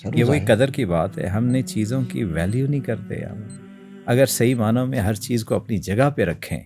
یہ وہی قدر کی بات ہے، ہم نے چیزوں کی ویلیو نہیں کرتے. ہم اگر صحیح معنوں میں ہر چیز کو اپنی جگہ پہ رکھیں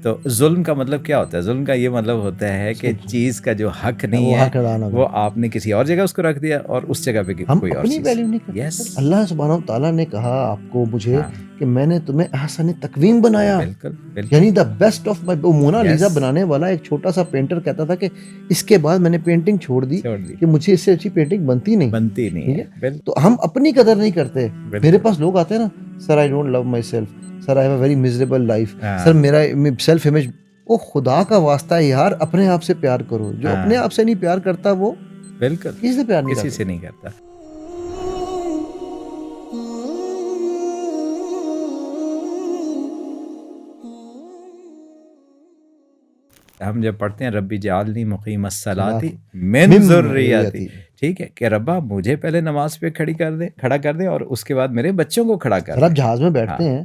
تو ظلم کا مطلب کیا ہوتا ہے؟ ظلم کا یہ مطلب ہوتا ہے کہ چیز کا جو حق نہیں ہے وہ آپ نے کسی اور جگہ اس کو رکھ دیا اور اس جگہ پہ ہم کوئی اور اپنی چیز. ویلیو نہیں کرتے. یس، اللہ سبحانہ و تعالیٰ نے کہا آپ کو مجھے کہ میں نے تمہیں احسن تقویم بنایا. بالکل بالکل. یعنی the best of my. Mona Lisa Yes. بنانے والا ایک چھوٹا سا پینٹر کہتا تھا کہ اس کے بعد میں نے پینٹنگ چھوڑ دی کہ مجھے اس سے اچھی پینٹنگ بنتی نہیں. ٹھیک ہے، تو ہم اپنی قدر نہیں کرتے. میرے پاس لوگ آتے ہیں نا، sir I don't love myself, sir I have a very miserable life, sir میرا سیلف امیج. او خدا کا واسطہ ہے یار، اپنے آپ سے پیار کرو. جو اپنے آپ سے نہیں پیار کرتا وہ بالکل کسی سے پیار نہیں کسی کرتا. سے نہیں کرتا. ہم جب پڑھتے ہیں ربی جعلنی مقیم الصلاۃ من ذریتی، ٹھیک ہے، کہ ربا مجھے پہلے نماز پہ کھڑا کر دے اور اس کے بعد میرے بچوں کو کھڑا کر دے. سر آپ جہاز میں بیٹھتے ہیں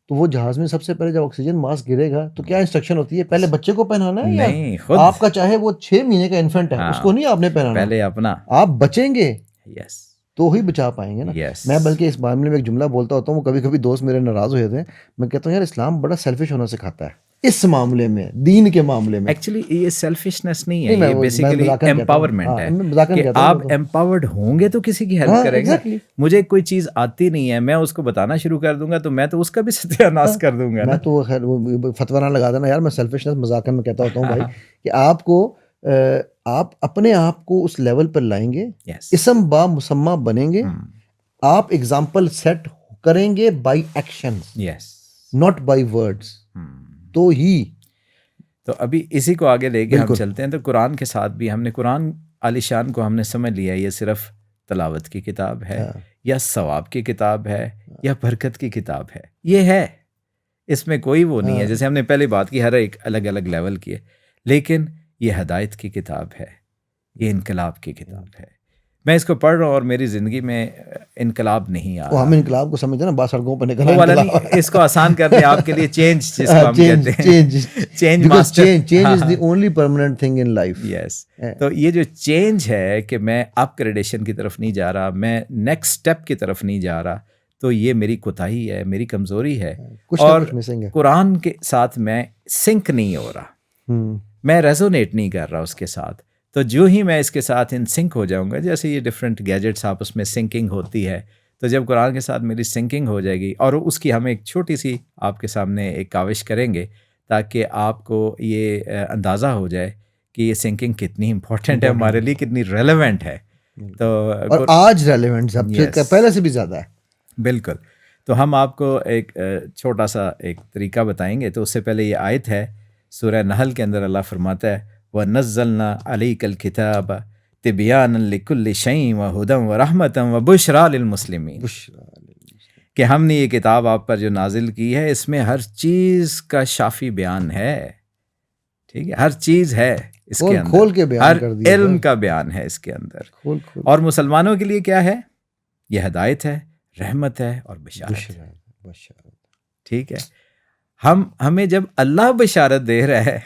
تو وہ جہاز میں سب سے پہلے جب آکسیجن ماسک گرے گا تو کیا انسٹرکشن ہوتی ہے؟ پہلے بچے کو پہنانا ہے؟ نہیں، یا خود آپ کا چاہے وہ 6 مہینے کا انفنٹ ہے اس کو نہیں آپ نے پہنانا، پہلے اپنا. آپ بچیں گے یس تو ہی بچا پائیں گے نا. میں بلکہ اس معاملے میں ایک جملہ بولتا ہوتا ہوں، وہ کبھی کبھی دوست میرے ناراض ہو جاتے ہیں. میں کہتا ہوں یار اسلام بڑا سیلفش ہونا سکھاتا ہے اس معاملے میں، دین کے معاملے میں. ایکچولی یہ سیلفشنس نہیں ہے، یہ بیسیکلی امپاورمنٹ ہے کہ آپ امپاورڈ ہوں گے تو کسی کی ہیلپ کریں گے. مجھے کوئی چیز آتی نہیں ہے، میں اس کو بتانا شروع کر دوں گا تو میں تو اس کا بھی ستیہ ناش کر دوں گا. میں تو خیر فتویٰ نہ لگا دینا یار، میں سیلفشنس مذاق میں کہتا ہوتا ہوں بھائی کہ آپ اپنے آپ کو اس لیول پر لائیں گے، اسم با مسمہ بنیں گے. آپ ایگزامپل سیٹ کریں گے by actions, not by words. تو ہی تو ابھی اسی کو آگے لے کے ہم چلتے ہیں. تو قرآن کے ساتھ بھی ہم نے قرآن عالی شان کو ہم نے سمجھ لیا یہ صرف تلاوت کی کتاب ہے یا ثواب کی کتاب ہے یا برکت کی کتاب ہے. یہ ہے، اس میں کوئی وہ نہیں ہے. جیسے ہم نے پہلے بات کی، ہر ایک الگ الگ لیول کی ہے، لیکن یہ ہدایت کی کتاب ہے، یہ انقلاب کی کتاب ہے. میں اس کو پڑھ رہا ہوں اور میری زندگی میں انقلاب نہیں آ رہا. ہم انقلاب کو سمجھتے ہیں نا، بعض سڑکوں پہ نکلنا والا نہیں، اس کو آسان کر دیں آپ کے لیے. چینج جس کو ہم کہتے ہیں، change master. Change is the only permanent thing in life. Yes, تو یہ جو چینج ہے کہ میں اپ گریڈیشن کی طرف نہیں جا رہا، میں نیکسٹ اسٹیپ کی طرف نہیں جا رہا، تو یہ میری کوتاہی ہے، میری کمزوری ہے. اور قرآن کے ساتھ میں سنک نہیں ہو رہا، میں ریزونیٹ نہیں کر رہا اس کے ساتھ. تو جو ہی میں اس کے ساتھ ان سنک ہو جاؤں گا، جیسے یہ ڈفرینٹ گیجٹس آپس میں سنکنگ ہوتی ہے، تو جب قرآن کے ساتھ میری سنکنگ ہو جائے گی، اور اس کی ہم ایک چھوٹی سی آپ کے سامنے ایک کاوش کریں گے تاکہ آپ کو یہ اندازہ ہو جائے کہ یہ سنکنگ کتنی امپورٹنٹ ہے ہمارے لیے، کتنی ریلیونٹ ہے. تو اور آج ریلیونٹ سب سے پہلے سے بھی زیادہ ہے. بالکل. تو ہم آپ کو ایک چھوٹا سا ایک طریقہ بتائیں گے. تو اس سے پہلے یہ آیت ہے سورہ نحل کے اندر، اللہ فرماتا ہے وَنَزَّلْنَا عَلَيْكَ الْكِتَابَ تِبْيَانًا لِكُلِّ شَيْءٍ وَهُدًى وَرَحْمَةً وَبُشْرَىٰ لِلْمُسْلِمِينَ، کہ ہم نے یہ کتاب آپ پر جو نازل کی ہے اس میں ہر چیز کا شافی بیان ہے. ٹھیک ہے، ہر چیز ہے اس کے اندر، کھول کے بیان ہر کر دیا، علم کا بیان ہے اس کے اندر. اور مسلمانوں کے لیے کیا ہے؟ یہ ہدایت ہے، رحمت ہے اور بشارت ہے. ٹھیک ہے، ہمیں جب اللہ بشارت دے رہا ہے،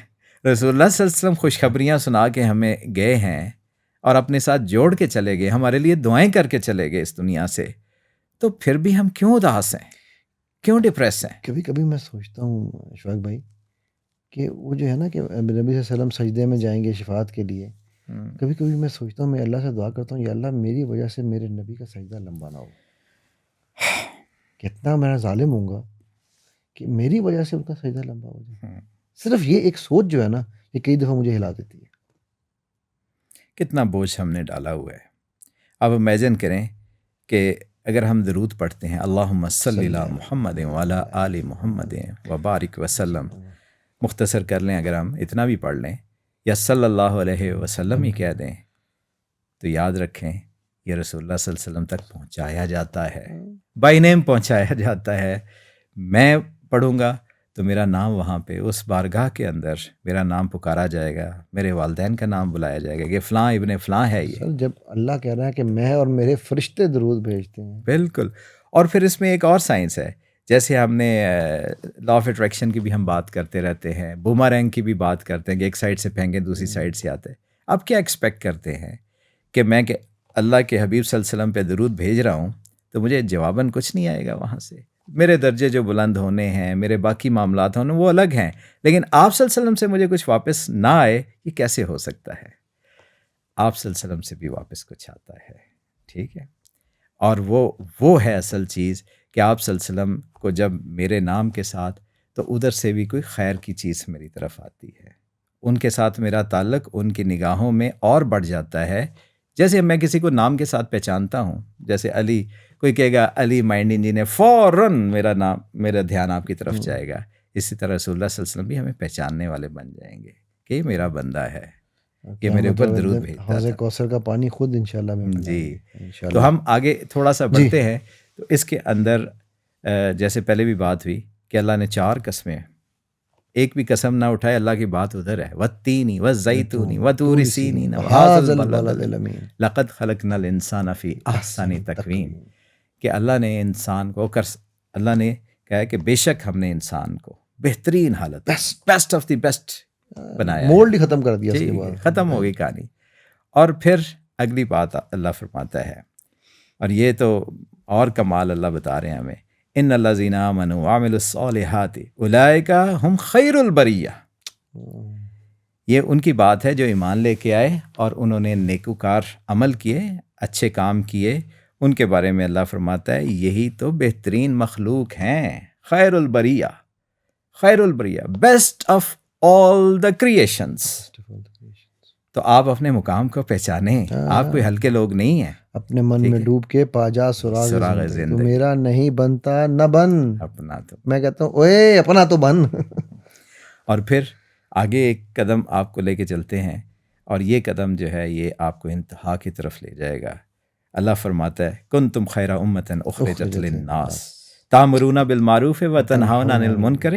رسول اللہ صلی اللہ علیہ وسلم خوشخبریاں سنا کے ہمیں گئے ہیں اور اپنے ساتھ جوڑ کے چلے گئے، ہمارے لیے دعائیں کر کے چلے گئے اس دنیا سے، تو پھر بھی ہم کیوں اداس ہیں، کیوں ڈپریس ہیں؟ کبھی کبھی میں سوچتا ہوں اشفاق بھائی کہ وہ جو ہے نا کہ نبی صلی اللہ علیہ وسلم سجدے میں جائیں گے شفاعت کے لیے. کبھی کبھی میں سوچتا ہوں، میں اللہ سے دعا کرتا ہوں یا اللہ میری وجہ سے میرے نبی کا سجدہ لمبا نہ ہو. کتنا میں ظالم ہوں گا کہ میری وجہ سے ان کا سجدہ لمبا ہو جائے. صرف یہ ایک سوچ جو ہے نا، یہ کئی دفعہ مجھے ہلا دیتی ہے. کتنا بوجھ ہم نے ڈالا ہوا ہے. اب امیجن کریں کہ اگر ہم درود پڑھتے ہیں اللہم صلی علی محمد وعلی آل محمد وبارک وسلم، مختصر کر لیں، اگر ہم اتنا بھی پڑھ لیں یا صلی اللہ علیہ وسلم ہی کہہ دیں، تو یاد رکھیں یہ رسول اللہ صلی اللہ علیہ وسلم تک پہنچایا جاتا ہے، بائی نیم پہنچایا جاتا ہے. میں پڑھوں گا تو میرا نام وہاں پہ اس بارگاہ کے اندر میرا نام پکارا جائے گا، میرے والدین کا نام بلایا جائے گا کہ فلاں ابن فلاں ہے. یہ سر جب اللہ کہہ رہا ہے کہ میں اور میرے فرشتے درود بھیجتے ہیں. بالکل. اور پھر اس میں ایک اور سائنس ہے، جیسے ہم نے لا آف اٹریکشن کی بھی ہم بات کرتے رہتے ہیں، بومرینگ کی بھی بات کرتے ہیں کہ ایک سائڈ سے پھینکیں دوسری سائڈ سے آتے. اب کیا ایکسپیکٹ کرتے ہیں کہ میں کہ اللہ کے حبیب صلی اللہ علیہ وسلم پہ درود بھیج رہا ہوں تو مجھے جواباً کچھ نہیں آئے گا وہاں سے. میرے درجے جو بلند ہونے ہیں، میرے باقی معاملات ہونے وہ الگ ہیں، لیکن آپ صلی اللہ علیہ وسلم سے مجھے کچھ واپس نہ آئے، یہ کیسے ہو سکتا ہے؟ آپ صلی اللہ علیہ وسلم سے بھی واپس کچھ آتا ہے. ٹھیک ہے، اور وہ ہے اصل چیز کہ آپ صلی اللہ علیہ وسلم کو جب میرے نام کے ساتھ، تو ادھر سے بھی کوئی خیر کی چیز میری طرف آتی ہے. ان کے ساتھ میرا تعلق ان کی نگاہوں میں اور بڑھ جاتا ہے. جیسے میں کسی کو نام کے ساتھ پہچانتا ہوں، جیسے علی، کوئی کہے گا علی مائنڈ انجینئر، فوراً میرا دھیان آپ کی طرف جائے گا. اسی طرح رسول اللہ صلی اللہ علیہ وسلم بھی ہمیں پہچاننے والے بن جائیں گے کہ یہ میرا بندہ ہے، یہ میرے اوپر درود بھیجتا حوض کوثر کا پانی خود انشاءاللہ میں جی. تو ہم آگے تھوڑا سا بڑھتے ہیں. تو اس کے اندر جیسے پہلے بھی بات ہوئی کہ اللہ نے 4 قسمیں، ایک بھی قسم نہ اٹھائے، اللہ کی بات ادھر ہے. والتین والزیتون وطور سینین وہذا البلد الامین لقد خلقنا الانسان فی احسن تقویم. کہ اللہ نے انسان کو اللہ نے کہا ہے کہ بے شک ہم نے انسان کو بہترین حالت، بیسٹ آف دی بیسٹ بنایا. مولڈ ہی ختم کر دیا، اس کے بعد ختم ہو گئی کہانی. اور پھر اگلی بات اللہ فرماتا ہے، اور یہ تو اور کمال اللہ بتا رہے ہیں ہمیں، ان الذین آمنوا وعملوا الصالحات اولئک هم خیر البریہ. یہ ان کی بات ہے جو ایمان لے کے آئے اور انہوں نے نیکوکار عمل کیے، اچھے کام کیے. ان کے بارے میں اللہ فرماتا ہے یہی تو بہترین مخلوق ہیں. خیر البریہ، خیر البریہ، best of all the creations. تو آپ اپنے مقام کو پہچانیں، آپ کوئی ہلکے لوگ نہیں ہیں. اپنے من میں ڈوب کے پاجا سراغ زندگی، تو میرا نہیں بنتا نہ بن، اپنا تو میں کہتا ہوں اوے اپنا تو بن. اور پھر آگے ایک قدم آپ کو لے کے چلتے ہیں، اور یہ قدم جو ہے یہ آپ کو انتہا کی طرف لے جائے گا. اللہ فرماتا ہے کنتم خیر امۃ اخرجت للناس تأمرون بالمعروف وتنہون عن المنکر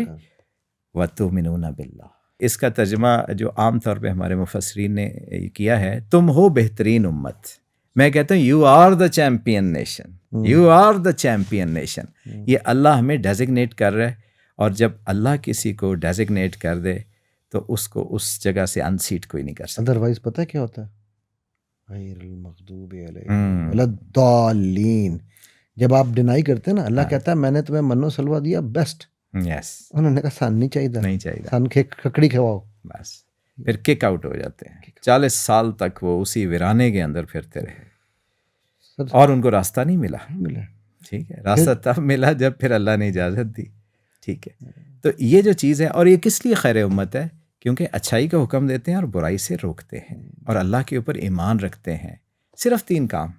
وتؤمنون باللہ. اس کا ترجمہ جو عام طور پہ ہمارے مفسرین نے کیا ہے، تم ہو بہترین امت. میں کہتا ہوں you are the champion nation, you are the champion nation. یہ اللہ ہمیں ڈیزگنیٹ کر رہا ہے، اور جب اللہ کسی کو ڈیزگنیٹ کر دے تو اس کو اس جگہ سے انسیٹ کوئی نہیں کر سکتا. ادروائز پتہ کیا ہوتا ہے؟ غیر المغضوب علیہم ولا الضالین. جب آپ ڈینائی کرتے ہیں نا، اللہ کہتا ہے میں نے تمہیں منو سلوا دیا بیسٹ. یس، انہوں نے کہا سان نہیں چاہیے، سان کھکڑی کھواؤ. بس پھر کک آؤٹ ہو جاتے ہیں. 40 سال تک وہ اسی ویرانے کے اندر پھرتے رہے، اور ان کو راستہ نہیں ملا. ٹھیک ہے، راستہ تب ملا جب پھر اللہ نے اجازت دی. ٹھیک ہے، تو یہ جو چیز ہے، اور یہ کس لیے خیر امت ہے؟ کیونکہ اچھائی کا حکم دیتے ہیں اور برائی سے روکتے ہیں، اور اللہ کے اوپر ایمان رکھتے ہیں. صرف 3 کام.